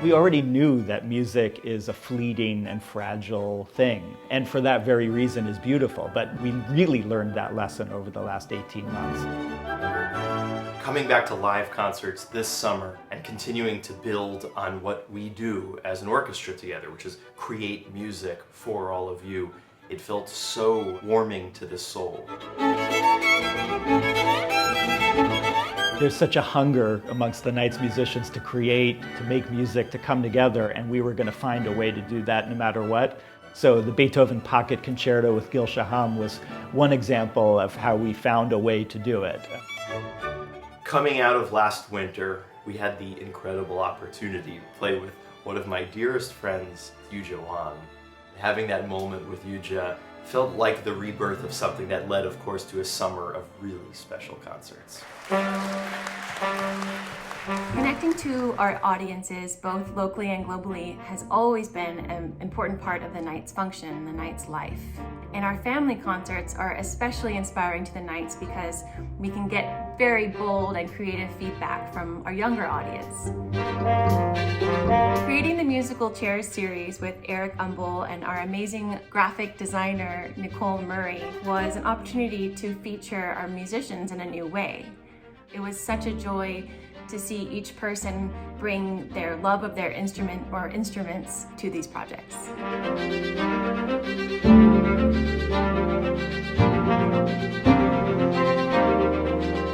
We already knew that music is a fleeting and fragile thing, and for that very reason is beautiful, but we really learned that lesson over the last 18 months. Coming back to live concerts this summer and continuing to build on what we do as an orchestra together, which is create music for all of you, it felt so warming to the soul. There's such a hunger amongst the Knights musicians to create, to make music, to come together, and we were going to find a way to do that no matter what. So the Beethoven Pocket Concerto with Gil Shaham was one example of how we found a way to do it. Coming out of last winter, we had the incredible opportunity to play with one of my dearest friends, Yuja Wang. Having that moment with Yuja felt like the rebirth of something that led, of course, to a summer of really special concerts. Connecting to our audiences, both locally and globally, has always been an important part of the Knights' function, the Knights' life. And our family concerts are especially inspiring to the Knights because we can get very bold and creative feedback from our younger audience. Creating the musical chairs series with Eric Umbel and our amazing graphic designer, Nicole Murray, was an opportunity to feature our musicians in a new way. It was such a joy to see each person bring their love of their instrument or instruments to these projects.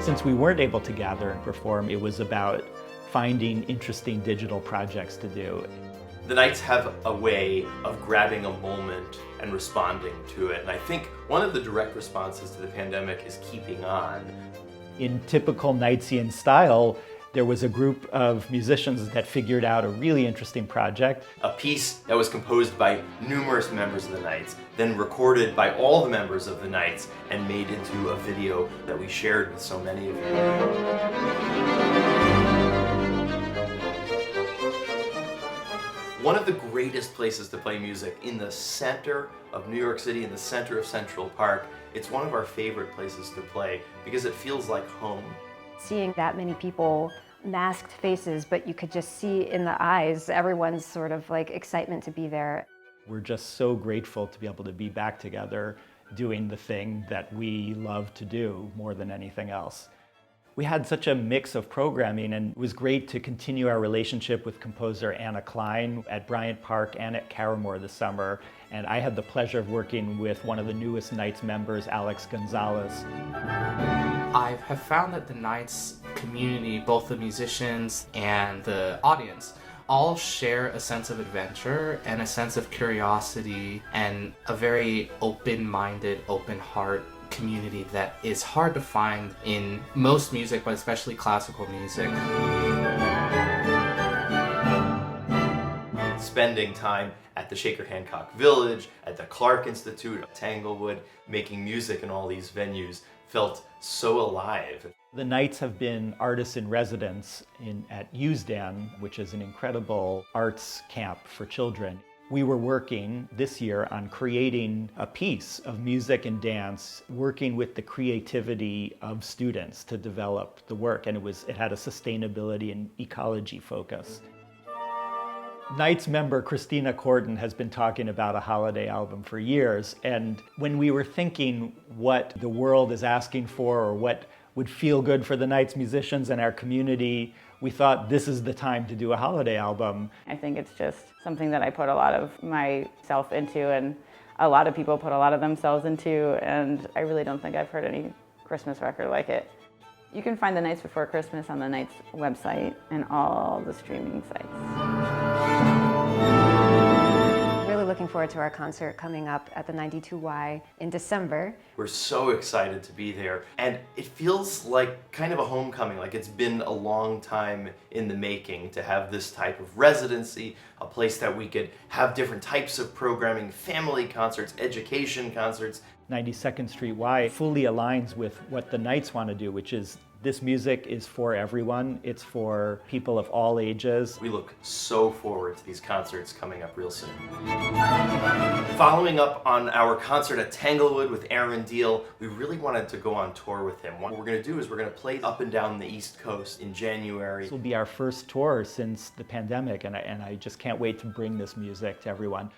Since we weren't able to gather and perform, it was about finding interesting digital projects to do. The Knights have a way of grabbing a moment and responding to it, and I think one of the direct responses to the pandemic is keeping on. In typical Knightsian style, there was a group of musicians that figured out a really interesting project. A piece that was composed by numerous members of the Knights, then recorded by all the members of the Knights, and made into a video that we shared with so many of you. One of the greatest places to play music in the center of New York City, in the center of Central Park. It's one of our favorite places to play because it feels like home. Seeing that many people, masked faces, but you could just see in the eyes everyone's sort of like excitement to be there. We're just so grateful to be able to be back together doing the thing that we love to do more than anything else. We had such a mix of programming, and it was great to continue our relationship with composer Anna Klein at Bryant Park and at Caramore this summer. And I had the pleasure of working with one of the newest Knights members, Alex Gonzalez. I have found that the Knights community, both the musicians and the audience, all share a sense of adventure and a sense of curiosity and a very open-minded, open heart community that is hard to find in most music, but especially classical music. Spending time at the Shaker Hancock Village, at the Clark Institute, at Tanglewood, making music in all these venues felt so alive. The Knights have been artists in residence at USDAN, which is an incredible arts camp for children. We were working this year on creating a piece of music and dance, working with the creativity of students to develop the work, and it had a sustainability and ecology focus. Knights member Christina Corden has been talking about a holiday album for years, and when we were thinking what the world is asking for or what would feel good for the Knights musicians and our community, we thought this is the time to do a holiday album. I think it's just something that I put a lot of myself into, and a lot of people put a lot of themselves into, and I really don't think I've heard any Christmas record like it. You can find The Nights Before Christmas on the Knights website and all the streaming sites. Really looking forward to our concert coming up at the 92Y in December. We're so excited to be there, and it feels like kind of a homecoming, like it's been a long time in the making to have this type of residency, a place that we could have different types of programming, family concerts, education concerts, 92nd Street Y fully aligns with what the Knights want to do, which is this music is for everyone. It's for people of all ages. We look so forward to these concerts coming up real soon. Following up on our concert at Tanglewood with Aaron Deal, we really wanted to go on tour with him. What we're going to do is we're going to play up and down the East Coast in January. This will be our first tour since the pandemic, and I just can't wait to bring this music to everyone.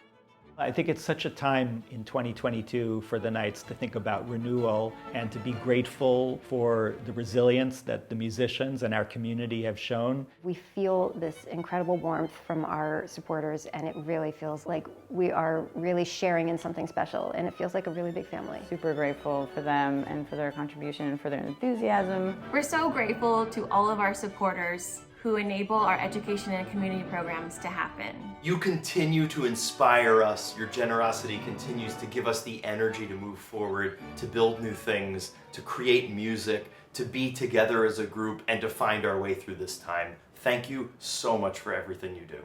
I think it's such a time in 2022 for the Knights to think about renewal and to be grateful for the resilience that the musicians and our community have shown. We feel this incredible warmth from our supporters, and it really feels like we are really sharing in something special, and it feels like a really big family. Super grateful for them and for their contribution and for their enthusiasm. We're so grateful to all of our supporters who enable our education and community programs to happen. You continue to inspire us. Your generosity continues to give us the energy to move forward, to build new things, to create music, to be together as a group, and to find our way through this time. Thank you so much for everything you do.